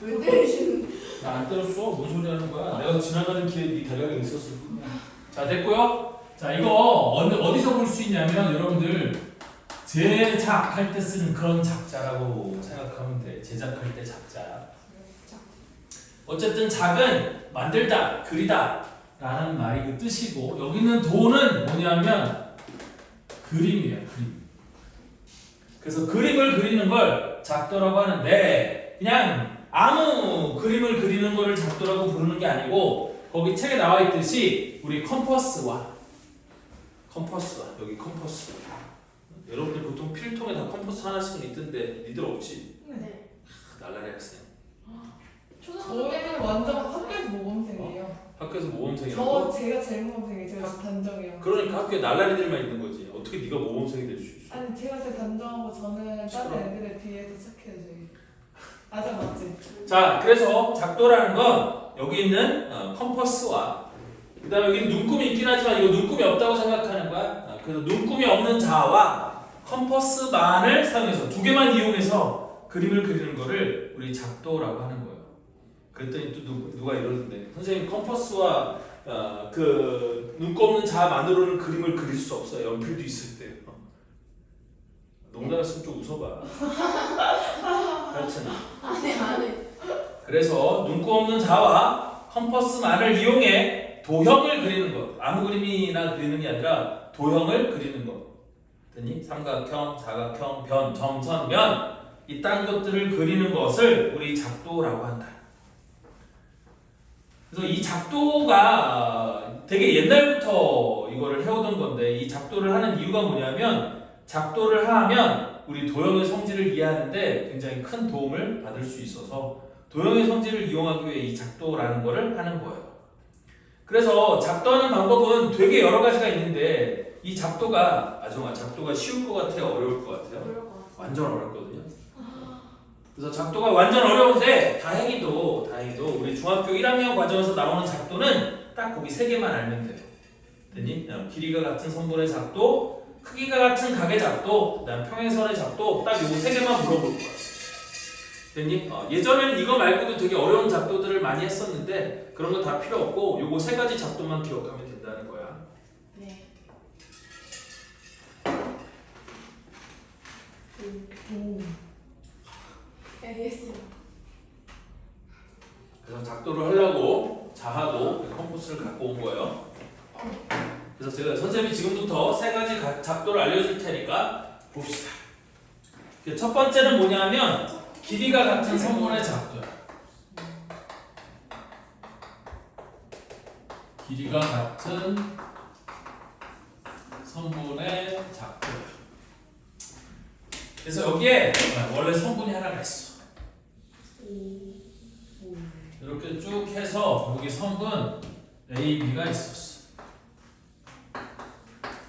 왜 때리시는? 나 안 때렸어. 뭔 소리 하는 거야? 내가 지나가는 길에 네 다리가 있었을 뿐이야. 자, 됐고요. 자, 이거 어디서 볼 수 있냐면 여러분들 제작할 때 쓰는 그런 작자라고 생각하면 돼. 제작할 때 작자. 어쨌든 작은 만들다, 그리다 라는 말이 그 뜻이고, 여기 있는 도는 뭐냐면 그림이에요. 그림. 그래서 그림을 그리는 걸 작도라고 하는데, 그냥 아무 그림을 그리는 거를 작도라고 부르는 게 아니고, 거기 책에 나와 있듯이 우리 컴퍼스와 여기 컴퍼스, 여러분들 보통 필통에 다 컴퍼스 하나씩 있던데 니들 없지? 네. 날라리 학생. 초등학교 때는 저는 완전 학교에서 모범생이에요. 학교에서 모범생이라고? 제가 제일 모범생이에요. 제가 단정이요. 그러니까 학교에 날라리들만 있는 거지. 어떻게 네가 모범생이 될 수 있어? 아니 제가 제일 단정하고 저는 시끄러워. 다른 애들에 비해서 착해요. 저희. 맞아 맞지? 자, 그래서 작도라는 건 여기 있는 컴퍼스와, 그 다음에 여기 눈금이 있긴 하지만 이거 눈금이 없다고 생각하는 거야. 그래서 눈금이 없는 자와 컴퍼스만을 사용해서 두 개만 이용해서 그림을 그리는 거를 우리 작도라고 하는 거예요. 그랬더니 또 누가 이러는데, 선생님 컴퍼스와 그 눈곱 없는 자만으로는 그림을 그릴 수 없어요. 연필도 있을 때. 농담했으면 좀 웃어봐. 그렇잖아. 아니. 그래서 눈곱 없는 자와 컴퍼스만을 이용해 도형을 그리는 것. 아무 그림이나 그리는 게 아니라 도형을 그리는 것. 됐니? 삼각형, 사각형, 변, 점선, 면 이딴 것들을 그리는 것을 우리 작도라고 한다. 그래서 이 작도가 되게 옛날부터 이거를 해오던 건데, 이 작도를 하는 이유가 뭐냐면, 작도를 하면 우리 도형의 성질을 이해하는데 굉장히 큰 도움을 받을 수 있어서 도형의 성질을 이용하기 위해 이 작도라는 거를 하는 거예요. 그래서 작도하는 방법은 되게 여러 가지가 있는데, 이 작도가 작도가 쉬울 것 같아요? 어려울 것 같아요? 그럴 것 같아. 완전 어렵거든요. 그래서 작도가 완전 어려운데 다행히도 우리 중학교 1학년 과정에서 나오는 작도는 딱 거기 3개만 알면 돼요. 됐니? 길이가 같은 선분의 작도, 크기가 같은 각의 작도, 그다음 평행선의 작도, 딱 요거 3개만 물어볼 거야. 됐니? 예전에는 이거 말고도 되게 어려운 작도들을 많이 했었는데 그런 거 다 필요 없고 요거 3가지 작도만 기억하면 된다는 거야. 네. 오. 알겠어요. 그래서 작도를 하려고 자하고 컴포스를 갖고 온 거예요. 그래서 제가 선생님이 지금부터 3가지 작도를 알려줄 테니까 봅시다. 첫 번째는 뭐냐면 길이가 같은 선분의 작도야. 길이가 같은 선분의 작도야. 그래서 여기에 원래 선분이 하나가 있어. 이렇게 쭉 해서 여기 선분 A, B가 있었어.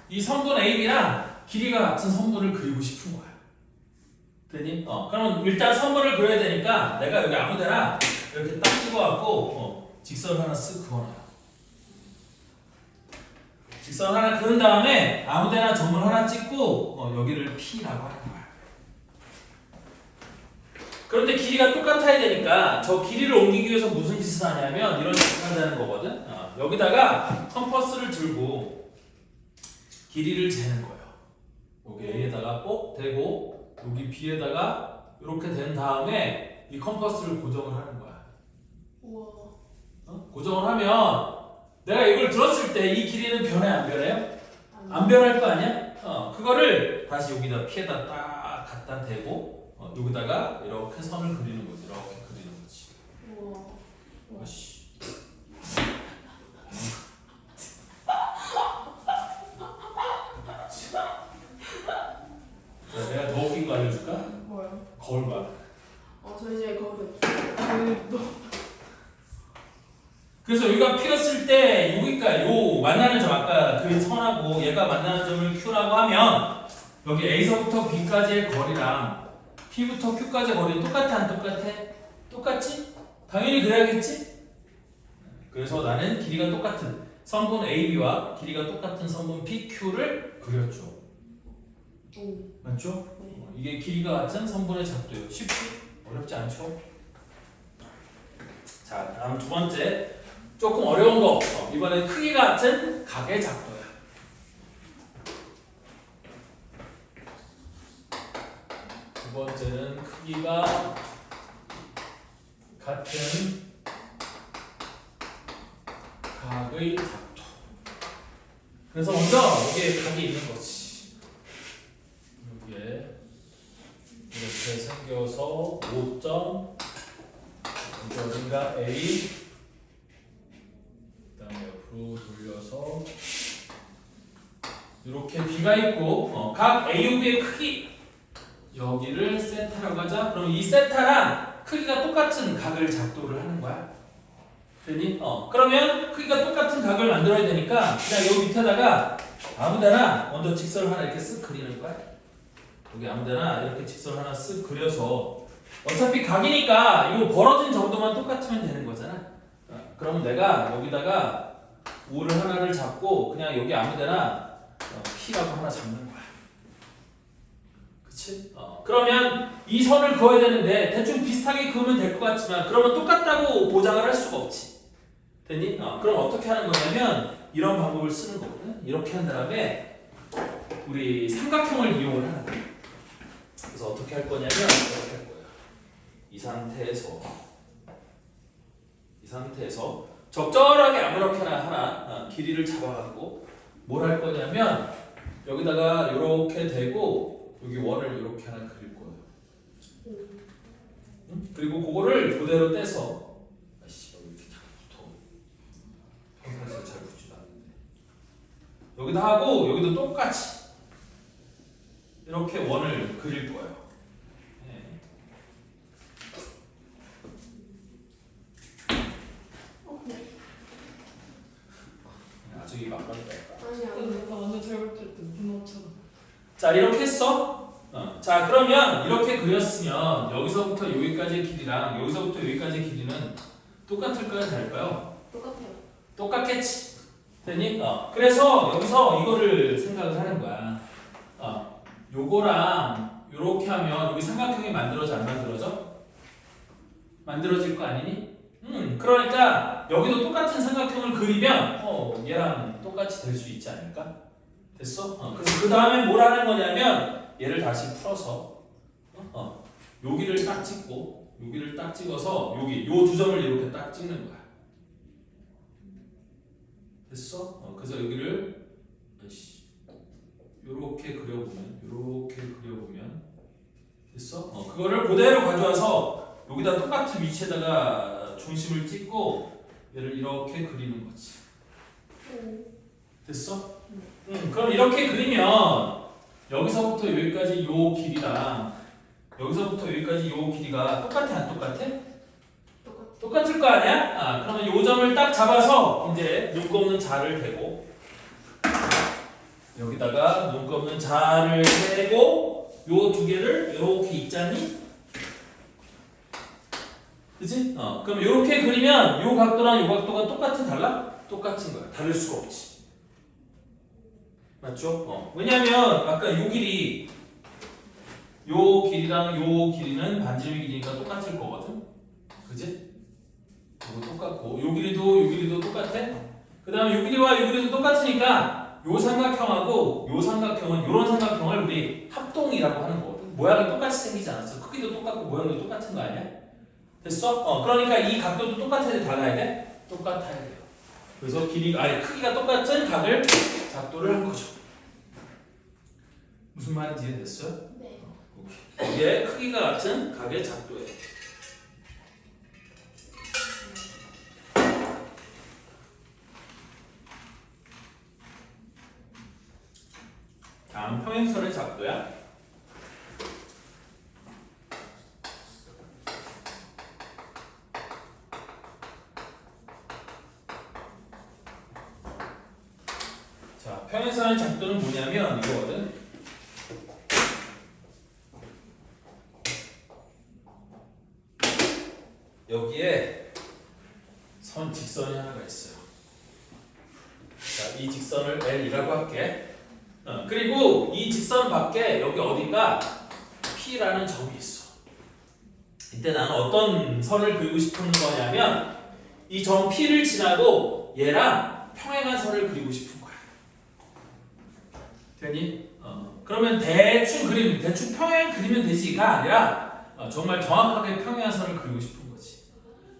이 선분 A, B랑 길이가 같은 선분을 그리고 싶은 거야. 되니? 그럼 일단 선분을 그려야 되니까 내가 여기 아무데나 이렇게 딱 찍어갖고 직선 하나 쓱 그어놔. 직선 하나 그은 다음에 아무데나 점을 하나 찍고 여기를 P라고 하는 거야. 그런데 길이가 똑같아야 되니까 저 길이를 옮기기 위해서 무슨 짓을 하냐면 이런 짓을 한다는 거거든. 여기다가 컴퍼스를 들고 길이를 재는 거예요. 여기 A에다가 꼭 대고 여기 B에다가 이렇게 된 다음에 이 컴퍼스를 고정을 하는 거야. 우와. 고정을 하면 내가 이걸 들었을 때 이 길이는 변해 안 변해요? 안 변할 거 아니야? 그거를 다시 여기다 P에다 딱 갖다 대고 여기다가 이렇게 선을 그리는 거지. 이렇게 그리는 거지. 우와. 아씨. 자, 내가 더 웃긴 거 알려줄까? 뭐요? 거울 봐. 저희 집에 거울이 없어요. 그래서 여기가 P였을 때 여기가 요 만나는 점, 아까 그 선하고 얘가 만나는 점을 Q라고 하면 여기 A서부터 B까지의 거리랑 P부터 Q까지의 거리는 똑같아 안 똑같아? 똑같지? 당연히 그래야겠지? 그래서 나는 길이가 똑같은 선분 AB와 길이가 똑같은 선분 PQ를 그렸죠. 오. 맞죠? 네. 이게 길이가 같은 선분의 작도예요. 쉽지? 어렵지 않죠? 자, 다음 두 번째 조금 어려운 거. 이번엔 크기 같은 각의 작도야. 두 번째는 크기가 같은 각의 작도. 그래서 먼저 여기에 각이 있는 거지. 여기에 이렇게 생겨서 5점 여기 어딘가 A 그 다음에 옆으로 돌려서 이렇게 B가 있고 각 A, B의 크기 여기를 세타라고 하자. 그럼 이 세타랑 크기가 똑같은 각을 작도를 하는 거야. 되니? 그러면 크기가 똑같은 각을 만들어야 되니까 그냥 여기 밑에다가 아무데나 먼저 직선을 하나 이렇게 쓱 그리는 거야. 여기 아무데나 이렇게 직선을 하나 쓱 그려서 어차피 각이니까 이거 벌어진 정도만 똑같으면 되는 거잖아. 그러면 내가 여기다가 5를 하나를 잡고 그냥 여기 아무데나 P라고 하나 잡는 거야. 그치? 그러면 이 선을 그어야 되는데 대충 비슷하게 그으면 될 것 같지만 그러면 똑같다고 보장을 할 수가 없지. 됐니? 그럼 어떻게 하는 거냐면 이런 방법을 쓰는 거거든. 이렇게 한 다음에 우리 삼각형을 이용을 하는 거야. 그래서 어떻게 할 거냐면 이렇게 할 거예요. 이 상태에서 적절하게 아무렇게나 하나 길이를 잡아가지고 뭘 할 거냐면 여기다가 이렇게 대고 여기 원을 이렇게 하나 그릴 거예요. 응? 그리고 그거를 그대로 떼서 아이씨 여기 이렇게 자꾸 붙어. 평소에 잘 붙지도 않는데 여기다 하고 여기도 똑같이 이렇게 원을 그릴 거예요. 네. 아주 이 막간다. 아니야. 나 완전 잘 볼 때 문어처럼. 자 이렇게 했어. 자 그러면 이렇게 그렸으면 여기서부터 여기까지의 길이랑 여기서부터 여기까지의 길이는 똑같을까요? 다를까요? 똑같아요. 똑같겠지. 되니? 그래서 여기서 이거를 생각을 하는 거야. 요거랑 요렇게 하면 여기 삼각형이 만들어져 안 만들어져? 만들어질 거 아니니? 그러니까 여기도 똑같은 삼각형을 그리면 얘랑 똑같이 될 수 있지 않을까? 됐어? 그래서 그 다음에 뭘 하는 거냐면 얘를 다시 풀어서 여기를 딱 찍고 여기를 딱 찍어서 여기 요 두 점을 이렇게 딱 찍는 거야. 됐어? 그래서 여기를 요렇게 그려보면 됐어? 그거를 그대로 가져와서 여기다 똑같은 위치에다가 중심을 찍고 얘를 이렇게 그리는 거지. 됐어? 그럼 이렇게 그리면 여기서부터 여기까지 요 길이랑 여기서부터 여기까지 요 길이가 똑같아 안 똑같아? 똑같을 거 아니야? 그러면 요 점을 딱 잡아서 이제 눈꼽는 자를 대고 여기다가 눈꼽는 자를 대고 요 두 개를 이렇게 있잖니? 그치? 그럼 이렇게 그리면 요 각도랑 요 각도가 똑같은 달라? 똑같은 거야. 다를 수가 없지. 맞죠? 왜냐면 아까 요 길이 요 길이랑 요 길이는 반지름의 길이니까 똑같을 거거든. 그치? 이거 똑같고 요 길이도 똑같아. 그 다음에 요 길이와 요 길이도 똑같으니까 요 삼각형하고 요 삼각형은 요런 삼각형을 우리 합동이라고 하는 거거든. 모양이 똑같이 생기지 않았어. 크기도 똑같고 모양도 똑같은 거 아니야? 됐어? 그러니까 이 각도도 똑같아야 돼? 달라야 돼? 똑같아야 돼요. 그래서 크기가 똑같은 각을 작도를 한 거죠. 무슨 말인지 이해됐어요? 네. 이게 크기가 같은 각의 작도예요. 다음 평행선의 작도야. 자, 평행선의 작도는 뭐냐면 이거거든. 여기에 직선이 하나가 있어요. 자, 이 직선을 L이라고 할게. 그리고 이 직선 밖에 여기 어딘가 P라는 점이 있어. 이때 나는 어떤 선을 그리고 싶은 거냐면 이 점 P를 지나고 얘랑 평행한 선을 그리고 싶은 거야. 되니? 그러면 대충 평행 그리면 되지가 아니라 정말 정확하게 평행한 선을 그리고 싶은 거지.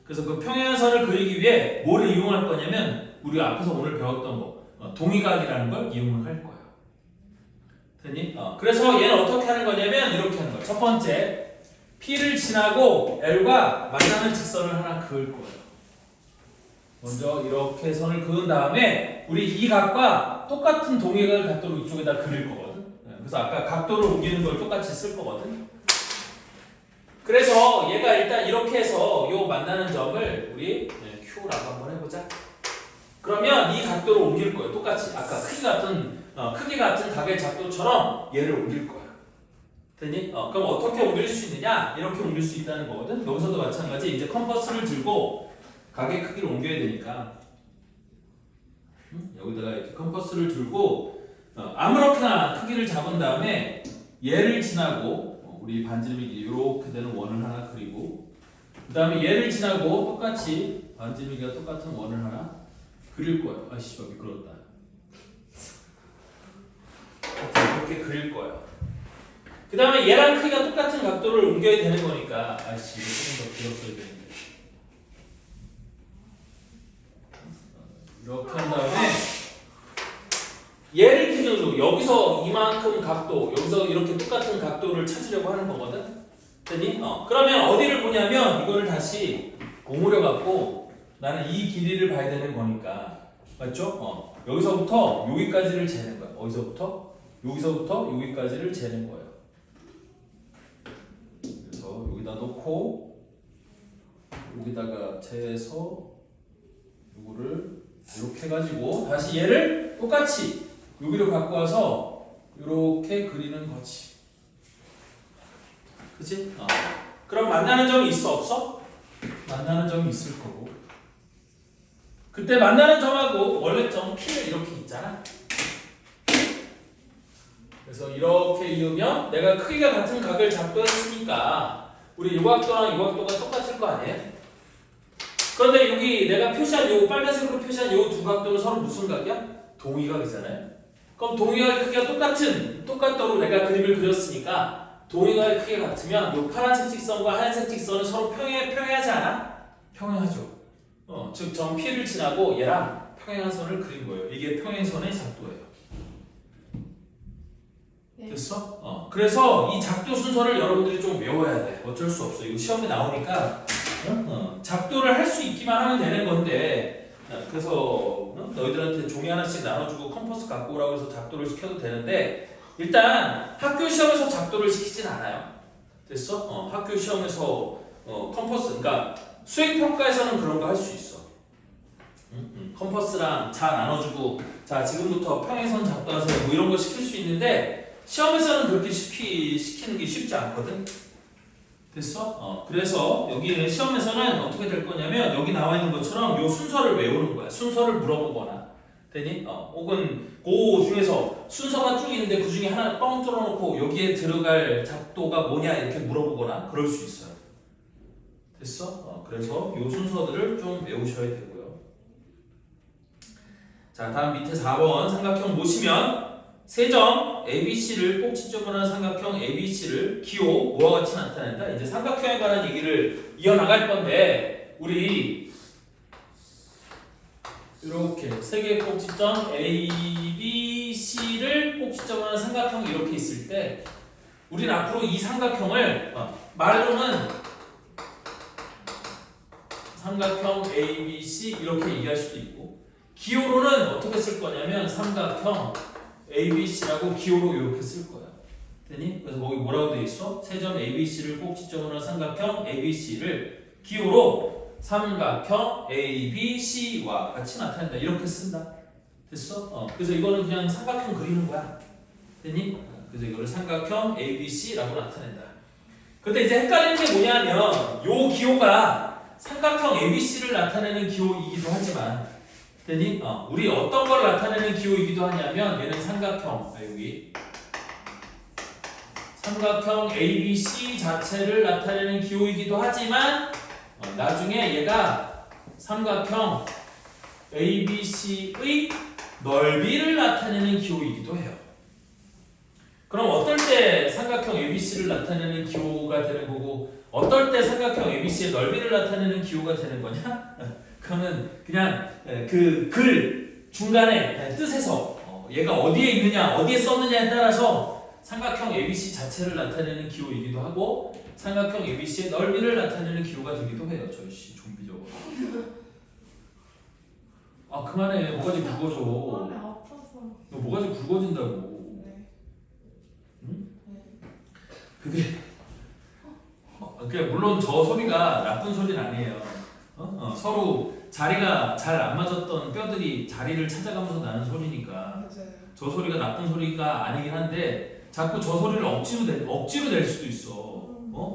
그래서 그 평행한 선을 그리기 위해 뭐를 이용할 거냐면 우리가 앞에서 오늘 배웠던 거 동의각이라는 걸 이용을 할 거야. 되니? 그래서 얘는 어떻게 하는 거냐면 이렇게 하는 거야. 첫 번째, P를 지나고 L과 만나는 직선을 하나 그을 거예요. 먼저 이렇게 선을 그은 다음에 우리 이 각과 똑같은 동의각을 각도로 이쪽에다 그릴 거거든. 그래서 아까 각도를 옮기는 걸 똑같이 쓸 거거든. 그래서 얘가 일단 이렇게 해서 요 만나는 점을 우리 Q라고 한번 해보자. 그러면 이 각도를 옮길 거예요. 똑같이 아까 크기 같은 각의 작도처럼 얘를 옮길 거야. 되니? 그럼 어떻게 옮길 수 있느냐? 이렇게 옮길 수 있다는 거거든. 여기서도 마찬가지. 이제 컴퍼스를 들고 각의 크기를 옮겨야 되니까 여기다가 이렇게 컴퍼스를 들고 아무렇게나 크기를 잡은 다음에 얘를 지나고 우리 반지름이 이렇게 되는 원을 하나 그리고 그 다음에 얘를 지나고 똑같이 반지름이가 똑같은 원을 하나 그릴 거예요. 아씨 미끄럽다. 이렇게 그릴 거예요. 그 다음에 얘랑 크기가 똑같은 각도를 옮겨야 되는 거니까 아씨 이거 조금 더 길었어야 되는데 이렇게 한 다음에 얘를 기준으로 여기서 이만큼 각도 여기서 이렇게 똑같은 각도를 찾으려고 하는 거거든. 됐니? 그러면 어디를 보냐면 이거를 다시 오므려 갖고 나는 이 길이를 봐야 되는 거니까 맞죠? 여기서부터 여기까지를 재는 거야. 여기서부터 여기까지를 재는 거예요. 그래서 여기다 놓고 여기다가 재서 요거를 이렇게 해가지고 다시 얘를 똑같이 여기로 갖고 와서 이렇게 그리는 거지. 그치? 그럼 만나는 점이 있어 없어? 만나는 점이 있을 거고 그때 만나는 점하고 원래 점 P를 이렇게 있잖아. 그래서 이렇게 이으면 내가 크기가 같은 각을 작도했으니까 우리 이 각도랑 이 각도가 똑같을 거 아니에요? 그런데 여기 내가 표시한 요 빨간색으로 표시한 요 두 각도는 서로 무슨 각이야? 동의각이잖아요. 그럼 동의각의 크기가 똑같도록 내가 그림을 그렸으니까 동의각의 크기가 같으면 요 파란색 직선과 하얀색 직선은 서로 평행하지 않아? 평행하죠. 즉 점 P를 지나고 얘랑 평행한 선을 그린 거예요. 이게 평행선의 작도예요. 네. 됐어? 그래서 이 작도 순서를 여러분들이 좀 외워야 돼. 어쩔 수 없어. 이거 시험에 나오니까 작도를 할 수 있기만 하면 되는 건데 그래서 너희들한테 종이 하나씩 나눠주고 컴퍼스 갖고 오라고 해서 작도를 시켜도 되는데 일단 학교 시험에서 작도를 시키진 않아요. 됐어? 학교 시험에서 컴퍼스 그러니까 수행평가에서는 그런 거 할 수 있어. 컴퍼스랑 자 나눠주고 자 지금부터 평행선 작도하세요 뭐 이런 거 시킬 수 있는데 시험에서는 그렇게 시키는 게 쉽지 않거든. 됐어? 그래서 여기 시험에서는 어떻게 될 거냐면 여기 나와 있는 것처럼 요 순서를 외우는 거야. 순서를 물어보거나 되니? 혹은 그 중에서 순서가 쭉 있는데 그 중에 하나 뻥 뚫어놓고 여기에 들어갈 작도가 뭐냐 이렇게 물어보거나 그럴 수 있어요. 됐어? 그래서 요 순서들을 좀 외우셔야 되고요. 자 다음 밑에 4번 삼각형 보시면 세점 ABC를 꼭지점으로 한 삼각형 ABC를 기호 뭐와 같이 나타낸다. 이제 삼각형에 관한 얘기를 이어나갈 건데 우리 이렇게 세 개의 꼭지점 ABC를 꼭지점으로 한 삼각형이 이렇게 있을 때 우리는 앞으로 이 삼각형을 말로는 삼각형 ABC 이렇게 얘기할 수도 있고 기호로는 어떻게 쓸 거냐면 삼각형 ABC라고 기호로 이렇게 쓸 거야. 되니? 그래서 거기 뭐라고 돼 있어? 세점 ABC를 꼭지점으로 한 삼각형 ABC를 기호로 삼각형 ABC와 같이 나타낸다. 이렇게 쓴다. 됐어? 그래서 이거는 그냥 삼각형 그리는 거야. 되니? 그래서 이거를 삼각형 ABC라고 나타낸다. 근데 이제 헷갈리는 게 뭐냐면 요 기호가 삼각형 ABC를 나타내는 기호이기도 하지만 되니? 우리 어떤 걸 나타내는 기호이기도 하냐면 얘는 삼각형 여기 삼각형 ABC 자체를 나타내는 기호이기도 하지만 나중에 얘가 삼각형 ABC의 넓이를 나타내는 기호이기도 해요. 그럼 어떨 때 삼각형 ABC를 나타내는 기호가 되는 거고 어떨 때 삼각형 ABC의 넓이를 나타내는 기호가 되는 거냐? 그거는 그냥 그 글 중간에 뜻에서 얘가 어디에 있느냐, 어디에 썼느냐에 따라서 삼각형 ABC 자체를 나타내는 기호이기도 하고 삼각형 ABC의 넓이를 나타내는 기호가 되기도 해요. 저씨 좀비적으로. 아 그만해. 뭐가지 굵어져. 마음이 아파서. 너 뭐가지 굵어진다고. 네. 응? 네. 그게 물론 저 소리가 나쁜 소리는 아니에요. 서로 자리가 잘 안 맞았던 뼈들이 자리를 찾아가면서 나는 소리니까 맞아요. 저 소리가 나쁜 소리가 아니긴 한데 자꾸 저 소리를 억지로 낼 수도 있어.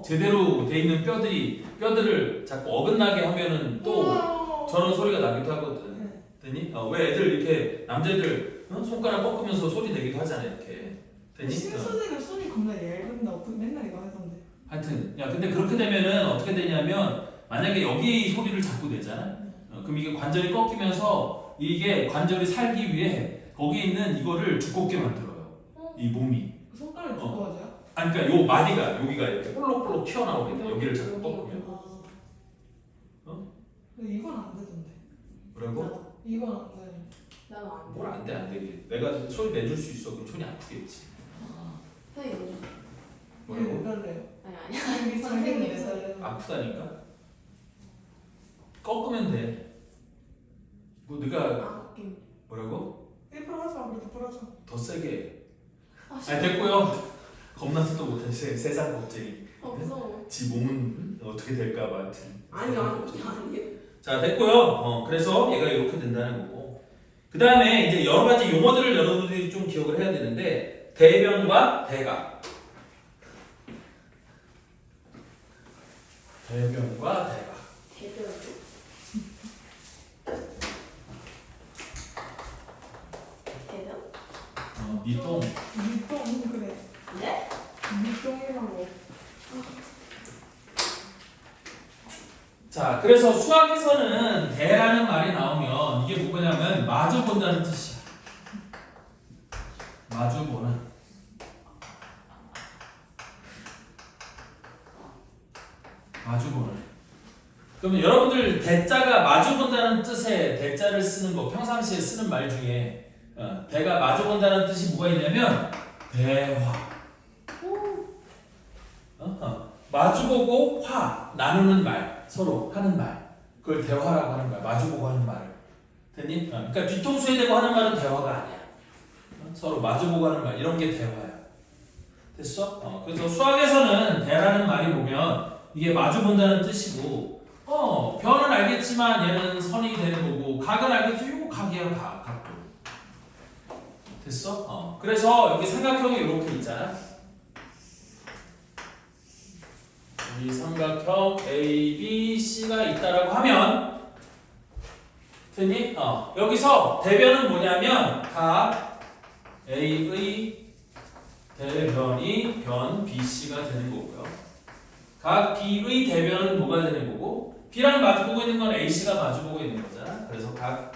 제대로 돼 있는 뼈들을 자꾸 어긋나게 하면은 또 저런 소리가 나기도 하거든. 되니? 왜 애들 이렇게 남자애들 손가락 꺾으면서 소리 내기도 하잖아 이렇게. 되니? 신수지가 손이 겁나 얇은다고 맨날 이거 하던데. 하여튼 야 근데 그렇게 되면은 어떻게 되냐면 만약에 여기 소리를 자꾸 내잖아. 그럼 이게 관절이 꺾이면서 이게 관절이 살기 위해 거기 있는 이거를 두껍게 만들어요. 이 몸이. 손가락이 두꺼워져요? 아니 그러니까 요 마디가 여기가 이렇게 볼록볼록 튀어나오거든. 여기를 자꾸 꺾으면. 근데 이건 안 되던데. 뭐라고? 이건 안 돼. 나는 안 돼. 뭘 안 돼 안 되게. 내가 소리 내줄 수 있어. 그럼 손이 아프겠지. 선생님 먼저. 뭐라고? 왜 달래요? 아니 아니야. 여기 선생님 왜 소리. 달래요? 아프다니까? 꺾으면 돼. 뭐 네가 아 웃긴. 뭐라고? 1% 하지 마. 그래도 풀어줘. 더 세게. 아 아니 됐고요. 겁나서도 못해. 세상 겁쟁이. 무서워. 지 몸은 어떻게 될까봐. 아니 아니에요. 자 됐고요. 그래서 얘가 이렇게 된다는 거고. 그 다음에 이제 여러 가지 용어들을 여러분들이 좀 기억을 해야 되는데 대변과 대각. 대변과 대각. 대변. 대변? 니똥. 밑동 그래. 네? 밑동이라고. 자, 그래서 수학에서는 대라는 말이 나오면 이게 뭐냐면 마주 본다는 뜻이야. 마주 보는. 마주 보는. 그러면 여러분들 대자가 마주 본다는 뜻의 대자를 쓰는 거 평상시에 쓰는 말 중에 대가 마주 본다는 뜻이 뭐가 있냐면 대화. 마주보고 화 나누는 말 서로 하는 말 그걸 대화라고 하는 거야. 마주보고 하는 말을 됐니? 그러니까 뒤통수에 대고 하는 말은 대화가 아니야. 서로 마주보고 하는 말 이런 게 대화야. 됐어? 그래서 수학에서는 대라는 말이 보면 이게 마주본다는 뜻이고 변은 알겠지만 얘는 선이 되는 거고 각은 알겠지? 이거 각이야 각도. 됐어? 그래서 여기 삼각형이 이렇게 있잖아. 이 삼각형 A, B, C가 있다라고 하면 됐니? 여기서 대변은 뭐냐면 각 A의 대변이 변 BC가 되는 거고요. 각 B의 대변은 뭐가 되는 거고 B랑 마주보고 있는 건 AC가 마주보고 있는 거잖아. 그래서 각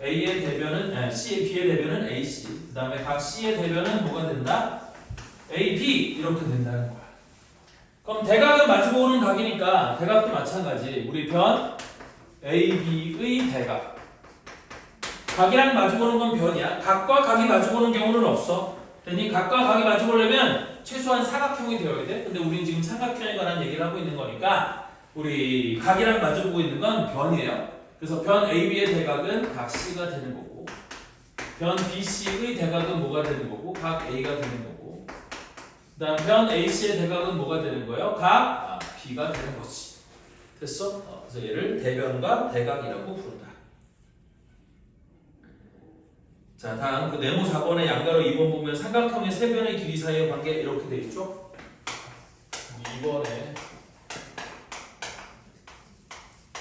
A의 대변은 B의 대변은 AC 그 다음에 각 C의 대변은 뭐가 된다? AB 이렇게 된다는 거야. 그럼 대각은 마주보는 각이니까 대각도 마찬가지. 우리 변 AB의 대각. 각이랑 마주보는 건 변이야. 각과 각이 마주보는 경우는 없어. 되니 각과 각이 마주보려면 최소한 사각형이 되어야 돼. 근데 우리는 지금 삼각형에 관한 얘기를 하고 있는 거니까 우리 각이랑 마주보고 있는 건 변이에요. 그래서 변 AB의 대각은 각 C가 되는 거고 변 BC의 대각은 뭐가 되는 거고 각 A가 되는 거고 그 다음 변 AC의 대각은 뭐가 되는 거예요? 각 B가 되는 거지. 됐어? 그래서 얘를 대변과 대각이라고 부른다. 자, 다음 그 네모 4번의 양가로 2번 보면 삼각형의 세 변의 길이 사이의 관계 이렇게 돼 있죠? 2번에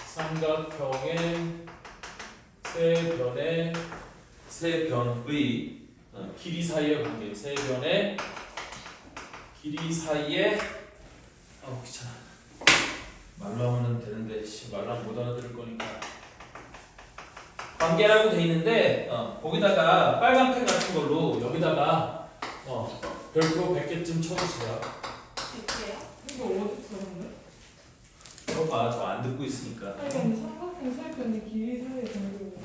삼각형의 세 변의 길이 사이의 관계, 세 변의 길이 사이에 귀찮아. 말로 하면 되는데 말로 하면 못 알아들을 거니까 관계라고 돼 있는데 거기다가 빨간 펜 같은 걸로 여기다가 별표 100개쯤 쳐주세요. 될게요. 이거 어디 들었는데? 봐봐, 저 안 듣고 있으니까. 아니 근데 삼각형 세 변의 길이 사이에 정도.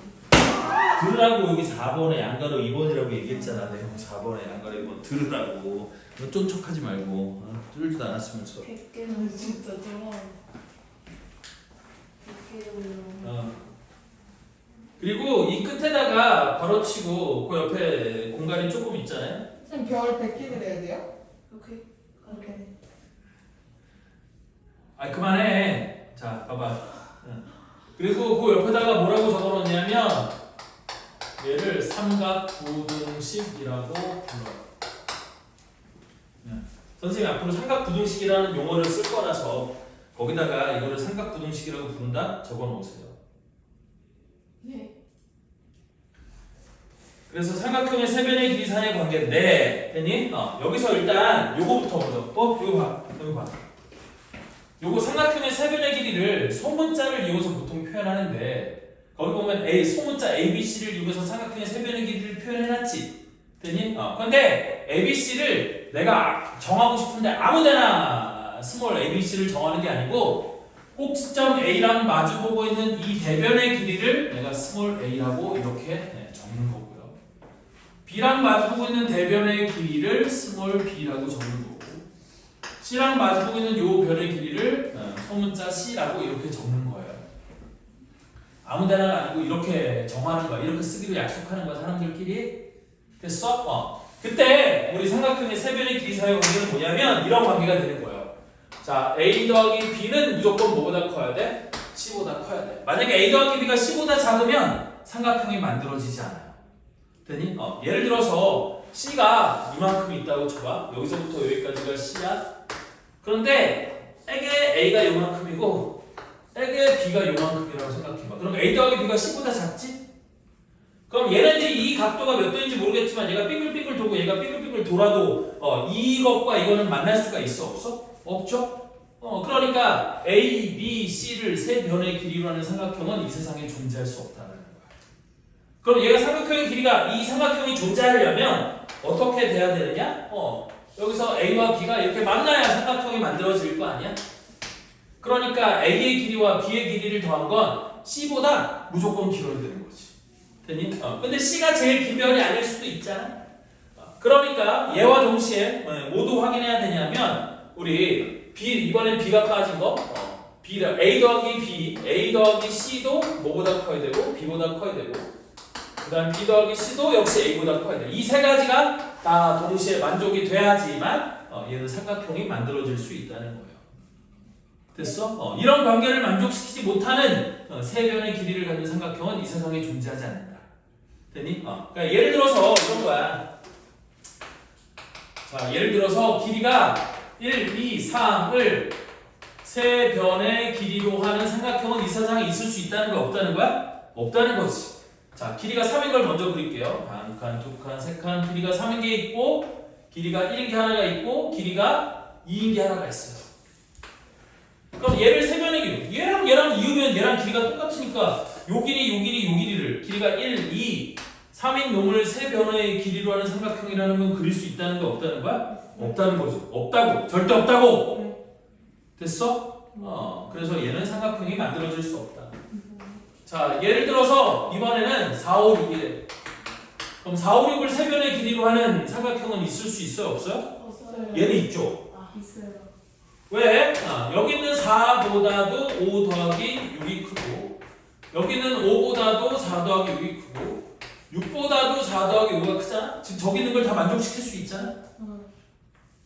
들으라고. 여기 4번에 양가로 2번이라고 얘기했잖아. 내가 4번에 양가로 2번 들으라고. 너 쫀척하지 말고. 뚫지도 않았으면서. 100개는 아 진짜 좋아. 100개는 그리고 이 끝에다가 괄호치고 그 옆에 공간이 조금 있잖아요. 선생님 별 100개를 내야 돼요? 이렇게 오케이. 아, 그만해. 자, 봐봐. 그리고 그 옆에다가 뭐라고 적어놓냐면 얘를 삼각부등식이라고 불러요. 선생님이 앞으로 삼각부등식이라는 용어를 쓸 거라서 거기다가 이거를 삼각부등식이라고 부른다? 적어놓으세요. 네. 그래서 삼각형의 세 변의 길이 사이의 관계인데 됐니? 여기서 일단 요거부터 먼저 이거 봐. 여기 봐. 요거 삼각형의 세 변의 길이를 소문자를 이용해서 보통 표현하는데 거기 보면 소문자 ABC를 이용해서 삼각형의 세 변의 길이를 표현해놨지. 됐니? 근데 ABC를 내가 정하고 싶은데 아무데나 스몰 ABC를 정하는 게 아니고 꼭지점 A랑 마주보고 있는 이 대변의 길이를 내가 스몰 A라고 이렇게 적는 거고요. B랑 마주보고 있는 대변의 길이를 스몰 B라고 적는 거고 C랑 마주보고 있는 요 변의 길이를 소문자 C라고 이렇게 적는 거예요. 아무데나 아니고 이렇게 정하는 거야. 이렇게 쓰기로 약속하는 거야. 사람들끼리. 됐어? 그때 우리 삼각형의 세 변의 길이 사이의 관계는 뭐냐면 이런 관계가 되는 거예요. 자, A 더하기 B는 무조건 뭐보다 커야 돼? C보다 커야 돼. 만약에 A 더하기 B가 C보다 작으면 삼각형이 만들어지지 않아요. 되니? 예를 들어서 C가 이만큼 있다고 쳐봐. 여기서부터 여기까지가 C야. 그런데 에게 A가 요만큼이고 에게 B가 요만큼이라고 생각해봐. 그럼 A 더하기 B가 C보다 작지? 그럼 얘네들이 이 각도가 몇 도인지 모르겠지만 얘가 빙글빙글 돌고 얘가 빙글빙글 돌아도 이것과 이거는 만날 수가 있어? 없어? 없죠? 그러니까 A, B, C를 세 변의 길이로 하는 삼각형은 이 세상에 존재할 수 없다는 거야. 그럼 얘가 삼각형의 길이가 이 삼각형이 존재하려면 어떻게 돼야 되느냐? 여기서 A와 B가 이렇게 만나야 삼각형이 만들어질 거 아니야? 그러니까 A의 길이와 B의 길이를 더한 건 C보다 무조건 길어야 되는 거지. 되니? 근데 C가 제일 긴 변이 아닐 수도 있잖아. 그러니까 얘와 동시에 모두 확인해야 되냐면 우리 B 이번엔 B가 빠진 거 B를 A 더하기 B, A 더하기 C도 뭐보다 커야 되고 B보다 커야 되고 그 다음 B 더하기 C도 역시 A보다 커야 돼. 이 세 가지가 다 동시에 만족이 돼야지만 얘는 삼각형이 만들어질 수 있다는 거예요. 됐어? 이런 관계를 만족시키지 못하는 세 변의 길이를 갖는 삼각형은 이 세상에 존재하지 않는다. 되니? 그러니까 예를 들어서 이런 거야. 자, 예를 들어서 길이가 1, 2, 3을 세 변의 길이로 하는 삼각형은 이 세상에 있을 수 있다는 거야? 없다는 거야? 없다는 거지. 자, 길이가 3인 걸 먼저 그릴게요. 한 칸, 두 칸, 세 칸. 길이가 3인 게 있고 길이가 1인 게 하나가 있고 길이가 2인 게 하나가 있어요. 그럼 얘를 세 변의 길이 얘랑 이으면 얘랑 길이가 똑같으니까 요 길이, 요 길이, 요 길이를 길이가 1, 2, 3인 놈을 세 변의 길이로 하는 삼각형이라는 건 그릴 수 있다는 거 없다는 거야? 없다는 거죠. 없다고. 절대 없다고. 됐어? 그래서 얘는 삼각형이 만들어질 수 없다. 자, 예를 들어서 이번에는 4, 5, 6이래. 그럼 4, 5, 6을 세 변의 길이로 하는 삼각형은 있을 수 있어요? 없어요? 없어요. 얘는 있죠. 있어요. 왜? 여기는 4보다도 5 더하기 6이 크고 여기는 5보다도 4 더하기 6이 크고 6보다도 4 더하기 5가 크잖아? 지금 저기 있는 걸 다 만족시킬 수 있잖아?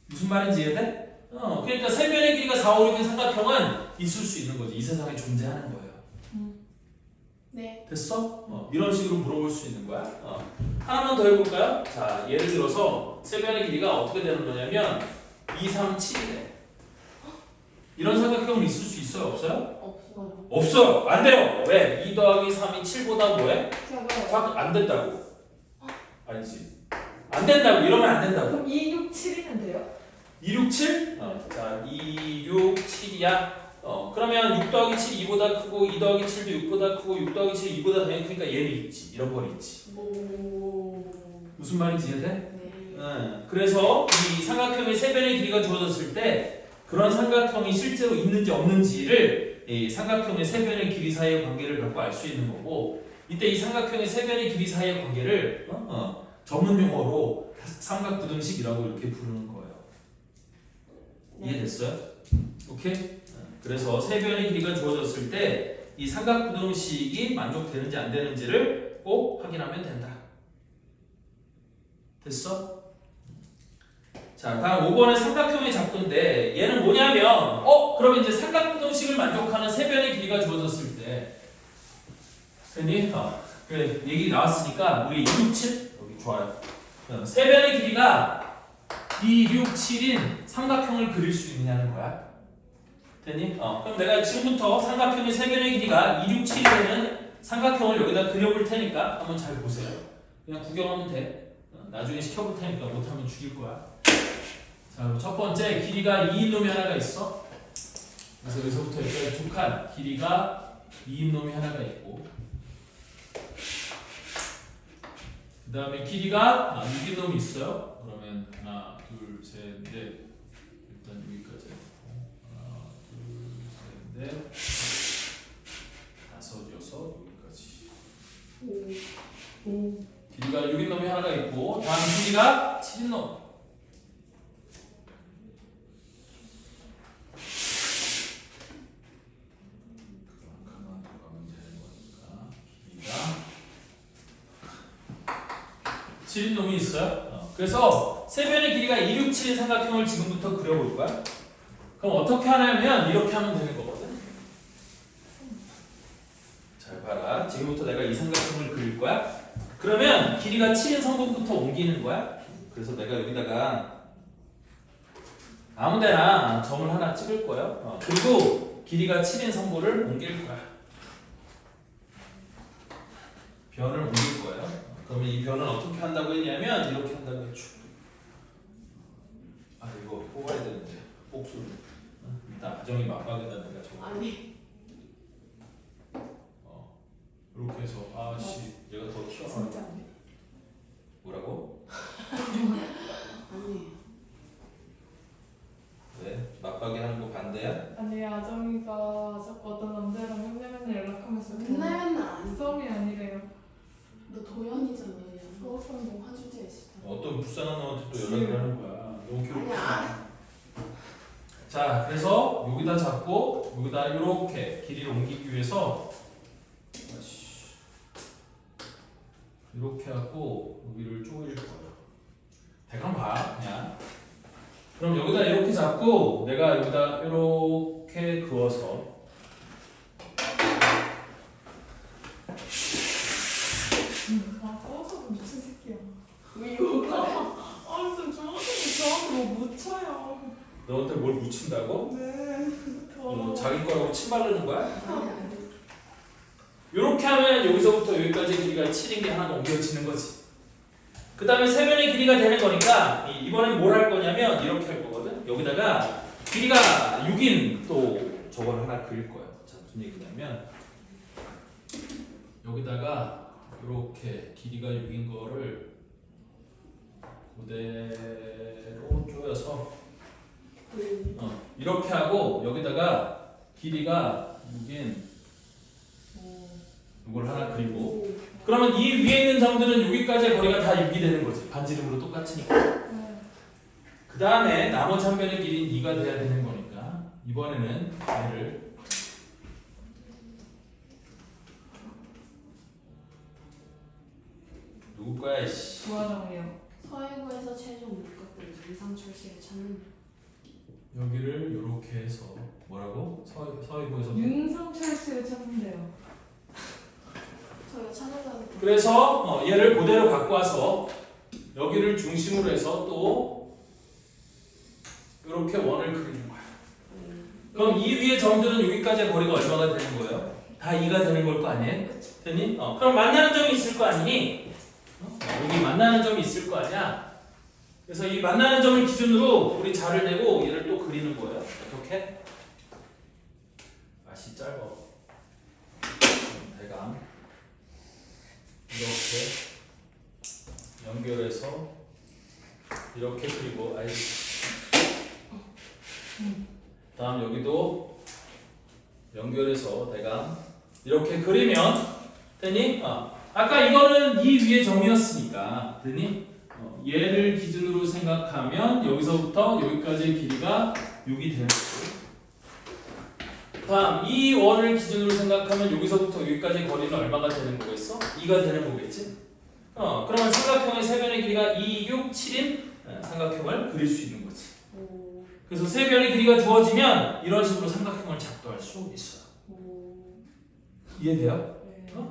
무슨 말인지 이해돼? 그러니까 세 변의 길이가 4, 5, 6인 삼각형은 있을 수 있는 거지. 이 세상에 존재하는 거예요. 네. 됐어? 이런 식으로 물어볼 수 있는 거야. 하나만 더 해볼까요? 자, 예를 들어서 세 변의 길이가 어떻게 되는 거냐면 2, 3, 7이래. 이런 삼각형은 있을 수 있어요? 없어요? 없어요. 없어요. 안 돼요. 왜? 2 더하기 3이 7보다 뭐해? 작아요. 안 된다고. 아니지. 안 된다고. 이러면 안 된다고. 그럼 2, 6, 7이면 돼요? 2, 6, 7? 자, 2, 6, 7이야. 그러면 6 더하기 7 2보다 크고 2 더하기 7도 6보다 크고 6 더하기 7 2보다 더 크니까 얘는 있지. 이런 거 있지. 오. 무슨 말인지 이해돼? 네. 그래서 이 삼각형의 세 변의 길이가 주어졌을 때 그런 삼각형이 실제로 있는지 없는지를 이 삼각형의 세 변의 길이 사이의 관계를 갖고 알 수 있는 거고 이때 이 삼각형의 세 변의 길이 사이의 관계를 전문 용어로 삼각부등식이라고 이렇게 부르는 거예요. 이해됐어요? 오케이? 그래서 세 변의 길이가 주어졌을 때 이 삼각부등식이 만족되는지 안 되는지를 꼭 확인하면 된다. 됐어? 자, 다음 5번은 삼각형의 작도인데 얘는 뭐냐면 그럼 이제 삼각부등식을 만족하는 세 변의 길이가 주어졌을 때 됐니? 그래, 얘기 나왔으니까 우리 2, 6, 7 여기 좋아요. 세 변의 길이가 2, 6, 7인 삼각형을 그릴 수 있느냐는 거야. 됐니? 그럼 내가 지금부터 삼각형의 세 변의 길이가 2, 6, 7이 되는 삼각형을 여기다 그려볼 테니까 한번 잘 보세요. 그냥 구경하면 돼. 나중에 시켜볼 테니까 못하면 죽일 거야. 자, 첫 번째 길이가 2인 놈이 하나가 있어. 그래서 여기서부터 여기까지 두 칸 길이가 2인 놈이 하나가 있고 그 다음에 길이가 6인 놈이 있어요. 그러면 하나, 둘, 셋, 넷 일단 여기까지 하나, 둘, 셋, 넷 다섯, 여섯 여기까지 길이가 6인 놈이 하나가 있고 다음 길이가 7인 놈 길이가 7인 놈이 있어요. 그래서 세 변의 길이가 2, 6, 7인 삼각형을 지금부터 그려볼 거야. 그럼 어떻게 하냐면 이렇게 하면 되는 거거든. 잘 봐라. 지금부터 내가 이 삼각형을 그릴 거야. 그러면 길이가 7인 성분부터 옮기는 거야. 그래서 내가 여기다가 아무데나 점을 하나 찍을 거예요. 그리고 길이가 7인 성분을 옮길 거야. 변을 옮길 거예요. 그러면 이 변은 어떻게 한다고 했냐면 이렇게 한다고 했죠. 아 이거 뽑아야 되는데 복수를 일단 아정이 맞박에다 내가 저거 아니. 이렇게 해서 아씨 얘가 더 튀어나와. 진짜 아니야? 뭐라고? 아니. 왜? 맞박에 하는 거 반대야? 아니 아정이가 자꾸 어떤 남자랑 맨날 연락하면서 맨날 안 써. 썸이 아니래요. 너 도연이잖아. 썸도 화주제에 있어. 어떤 불쌍한 놈한테 또 연락을 하는 거야. 너무 괴롭다. 아니야. 자, 그래서 여기다 잡고 여기다 이렇게 길이를 옮기기 위해서 이렇게 하고 여기를 조일 거예요. 대강 봐, 그냥. 그럼 여기다 이렇게 잡고 내가 여기다 이렇게 그어서 아 꺼져도 미친 새끼야. 이거가. 아 무슨 중학생이 저한테 뭐 묻혀요. 너한테 뭘 묻힌다고? 네. 자기 거라고 침 바르는 거야? 아니 아니. 이렇게 하면 여기서부터 여기까지 길이가 7인 게 하나 옮겨지는 거지. 그 다음에 세 변의 길이가 되는 거니까 이번엔 뭘 할 거냐면 이렇게 할 거거든. 여기다가 길이가 6인 또 저걸 하나 그릴 거예요. 자, 무슨 얘기냐면 여기다가 이렇게 길이가 6인 거를 그대로 조여서 이렇게 하고 여기다가 길이가 6인 이걸 하나 그리고 그러면 이 위에 있는 점들은 여기까지의 거리가 다 6이 되는 거지. 반지름으로 똑같으니까. 그 다음에 나머지 한 변의 길이는 2가 돼야 되는 거니까 이번에는 얘를 누구 거야 이씨. 좋아정이요. 서해구에서 최종 목격된 윤상철 씨를 찾는. 여기를 이렇게 해서 뭐라고? 서해부에서 윤상철 씨를 찾는데요. 저희가 찾아가는. 그래서 얘를 그대로 갖고 와서 여기를 중심으로 해서 또 이렇게 원을 그리는 거야. 그럼 이 위의 점들은 여기까지의 거리가 얼마가 되는 거예요? 다 2가 되는 걸 거 아니에요? 됐니? 그럼 만나는 점이 있을 거 아니니? 여기 만나는 점이 있을 거 아니야? 그래서 이 만나는 점을 기준으로 우리 자를 내고 얘를 또 그리는 거예요. 어떻게? 이렇게 그리고 다음 여기도 연결해서 대강 이렇게 그리면 되니? 아까 이거는 이 위에 점이었으니까 되니? 얘를 기준으로 생각하면 여기서부터 여기까지의 길이가 6이 되는 거고 다음 이 원을 기준으로 생각하면 여기서부터 여기까지의 거리는 얼마가 되는 거겠어? 2가 되는 거겠지? 그러면 삼각형의 세 변의 길이가 2, 6, 7인 삼각형을 그릴 수 있는 거지. 그래서 세 변의 길이가 주어지면 이런 식으로 삼각형을 작도할 수 있어요. 이해돼요?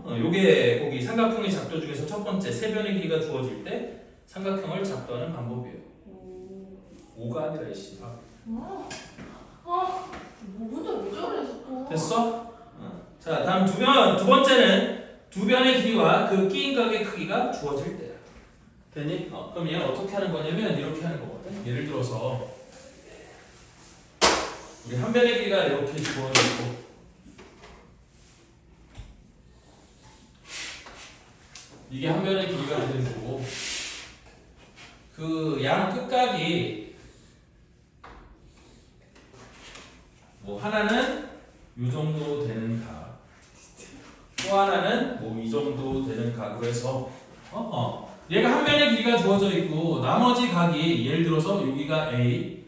요게 거기 삼각형의 작도 중에서 첫 번째 세 변의 길이가 주어질 때 삼각형을 작도하는 방법이에요. 5가 아니라 이씨. 뭐보다 왜 저래 자꾸. 됐어? 자, 다음 두 번째는 두 변의 길이와 그 끼인 각의 크기가 주어질 때야. 되니? 그럼 얘는 어떻게 하는 거냐면 이렇게 하는 거거든. 예를 들어서 우리 한 변의 길이가 이렇게 주어지고 이게 한 변의 길이가 되는 거고 그 양 끝각이 뭐 하나는 이 정도 되는 각, 또 하나는 뭐 이 정도 되는 각으로 해서 얘가 한 변의 길이가 주어져 있고 나머지 각이 예를 들어서 여기가 A,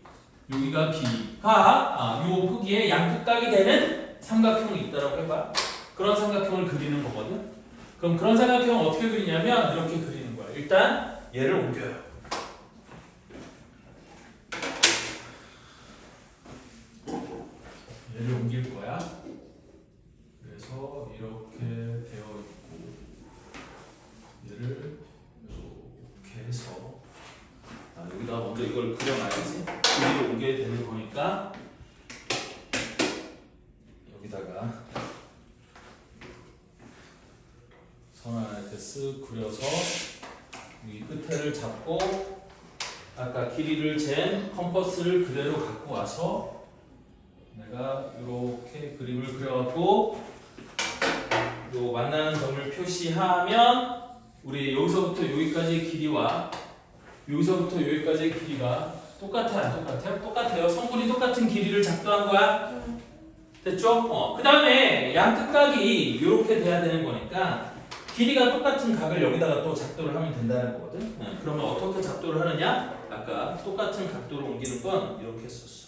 여기가 B가 요 크기의 양 끝각이 되는 삼각형이 있다라고 해봐. 그런 삼각형을 그리는 거거든. 그럼 그런 삼각형을 어떻게 그리냐면 이렇게 그리는 거야. 일단 얘를 옮겨요. 얘를 옮길 거야. 그래서 이렇게 되어 있고 얘를 이렇게 해서 여기다 먼저 이걸 그려놔야지. 여기로 옮겨야 되는 거니까 여기다가 선 하나 이렇게 쓱 그려서 이 끝에를 잡고 아까 길이를 잰 컴퍼스를 그대로 갖고 와서 내가 이렇게 그림을 그려갖고 요 만나는 점을 표시하면 우리 여기서부터 여기까지의 길이와 여기서부터 여기까지의 길이가 똑같아요? 안 똑같아요? 똑같아요. 성분이 똑같은 길이를 작도한 거야. 됐죠? 그 다음에 양 끝각이 이렇게 돼야 되는 거니까 길이가 똑같은 각을 여기다가 또 작도를 하면 된다는 거거든. 그러면 어떻게 작도를 하느냐? 아까 똑같은 각도로 옮기는 건 이렇게 했었어.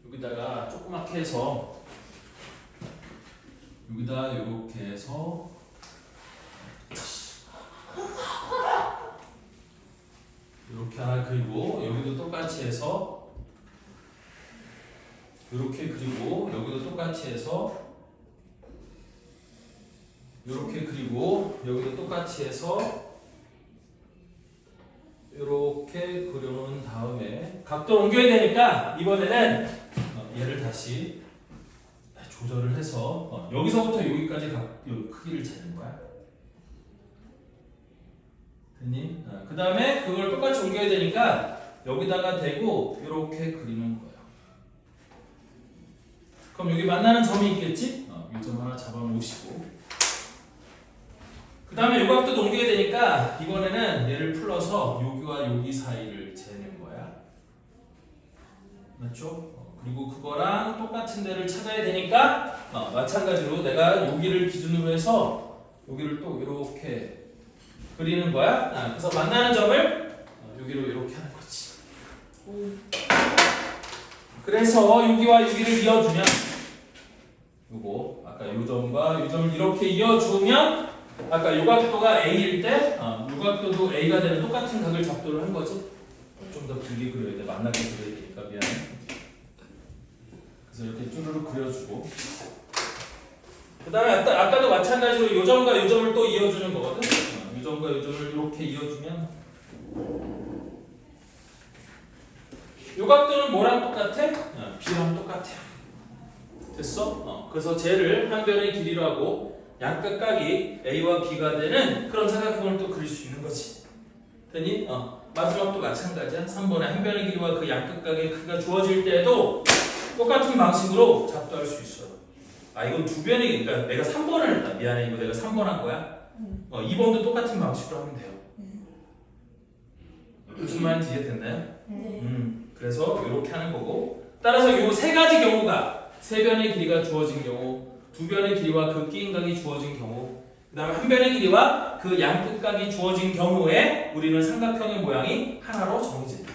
여기다가 조그맣게 해서 여기다 이렇게 해서 이렇게 하나 그리고 여기도 똑같이 해서 이렇게 그리고 여기도 똑같이 해서 이렇게 그리고 여기도 똑같이 해서 이렇게 그려놓은 다음에 각도를 옮겨야 되니까 이번에는 얘를 다시 조절을 해서 여기서부터 여기까지 크기를 재는 거야. 됐니? 그 다음에 그걸 똑같이 옮겨야 되니까 여기다가 대고 이렇게 그리는 거야. 그럼 여기 만나는 점이 있겠지? 이 점 하나 잡아놓으시고 그 다음에 요 각도도 옮겨야 되니까 이번에는 얘를 풀러서 여기와 여기 사이를 재는 거야. 맞죠? 그리고 그거랑 똑같은 데를 찾아야 되니까 마찬가지로 내가 여기를 기준으로 해서 여기를 또 이렇게 그리는 거야. 그래서 만나는 점을 여기로 이렇게 하는 거지. 그래서 여기와 여기를 이어주면 요거 아까 요 점과 요 점을 이렇게 이어주면 아까 요 각도가 A일 때 요 각도도 A가 되는 똑같은 각을 작도를 한 거지. 좀 더 길게 그려야 돼. 만나게 그려야 되니까 미안해. 그래서 이렇게 쭈루루 그려주고 그 다음에 아까도 마찬가지로 요 점과 요 점을 또 이어주는 거거든. 요 점과 요 점을 이렇게 이어주면 요 각도는 뭐랑 똑같아? B랑 똑같아. 됐어? 그래서 쟤를 한 변의 길이로 하고 양 끝각이 A와 B가 되는 그런 삼각형을 또 그릴 수 있는 거지. 되니? 마지막도 마찬가지야. 3번에 한 변의 길이와 그 양 끝각의 크기가 주어질 때도 똑같은 방식으로 작도할 수 있어요. 이건 두 변이, 그러니까 내가 3번을 했다. 미안해. 이거 내가 3번 한 거야. 2번도 똑같은 방식으로 하면 돼요. 무슨 말인지 이해됐나요? 네. 그래서 이렇게 하는 거고 따라서 이 세 가지 경우가 세 변의 길이가 주어진 경우 두 변의 길이와 그 끼인각이 주어진 경우 그 다음에 한 변의 길이와 그 양끝각이 주어진 경우에 우리는 삼각형의 모양이 하나로 정해진다.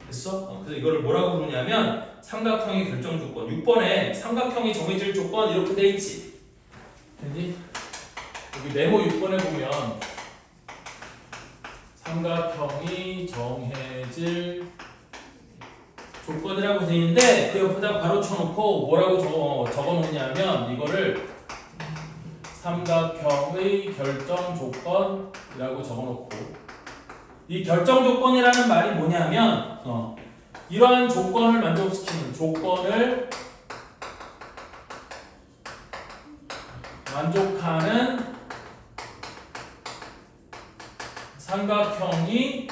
됐어? 그래서 이거를 뭐라고 부르냐면 삼각형의 결정 조건 6번에 삼각형이 정해질 조건 이렇게 돼 있지. 됐니? 여기 네모 6번에 보면 삼각형이 정해질 조건이라고 돼 있는데 그 옆에다 바로 쳐놓고 뭐라고 적어놓냐면 이거를 삼각형의 결정 조건이라고 적어놓고 이 결정 조건이라는 말이 뭐냐면 이러한 조건을 만족시키는 조건을 만족하는 삼각형이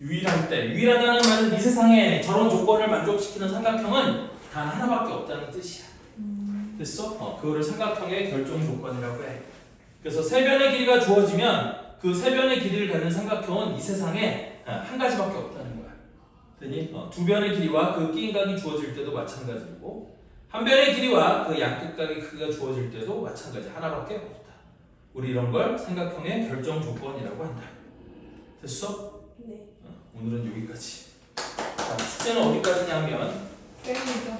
유일하다는 말은 이 세상에 저런 조건을 만족시키는 삼각형은 단 하나밖에 없다는 뜻이야. 됐어? 그거를 삼각형의 결정 조건이라고 해. 그래서 세 변의 길이가 주어지면 그 세 변의 길이를 갖는 삼각형은 이 세상에 한 가지밖에 없다는 거야. 됐니? 두 변의 길이와 그 끼인각이 주어질 때도 마찬가지고 한 변의 길이와 그 양끝각의 크기가 주어질 때도 마찬가지 하나밖에 없다. 우리 이런 걸 삼각형의 결정 조건이라고 한다. 됐어? 네. 오늘은 여기까지. 자, 숙제는 어디까지냐면 땡이죠.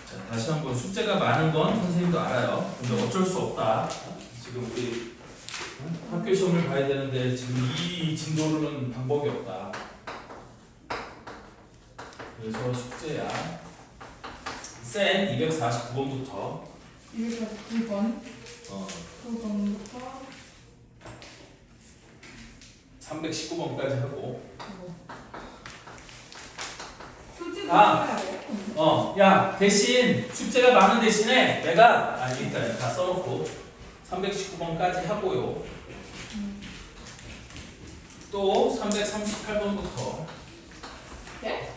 자, 다시 한번 숙제가 많은 건 선생님도 알아요. 근데 어쩔 수 없다. 지금 우리 학교 시험을 봐야 되는데 지금 이 진도로는 방법이 없다. 그래서 숙제야. 센 249번부터 249번. 9번부터 319번까지 하고 수지도 아. 써야 돼요? 야 대신 숙제가 많은 대신에 내가 일단 다 써놓고 319번까지 하고요. 또 338번부터 네?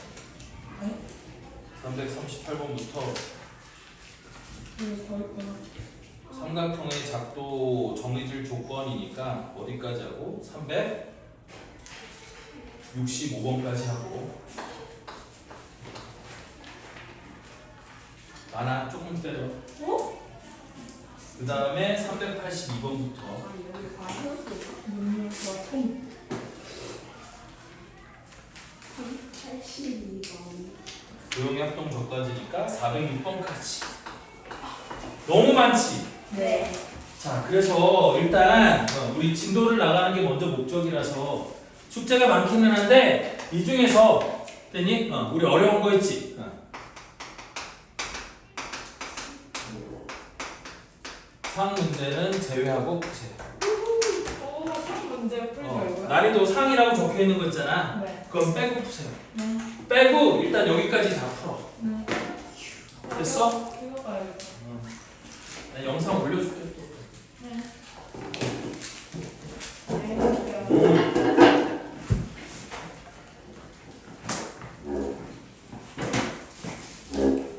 338번부터 여기 더 있구나. 삼각형의 작도 정해질 조건이니까 어디까지 하고 365번까지 하고 많아 조금 기다려. 그 다음에 382번부터 아, 여기 과수수 눈물과 통. 82번. 조용히 합동 적까지니까 406번까지. 너무 많지? 네. 자, 그래서 일단 우리 진도를 나가는 게 먼저 목적이라서 숙제가 많기는 한데 이 중에서 됐니? 우리 어려운 거 있지? 상 문제는 제외하고 보세요. 오, 참 문제 풀죠, 이거. 난이도 상이라고 적혀 있는 거 있잖아. 네. 그럼 빼고 푸세요. 네. 빼고 일단 여기까지 다 풀어. 네. 됐어? 이거 봐야겠다. 나 영상 올려줄게 또.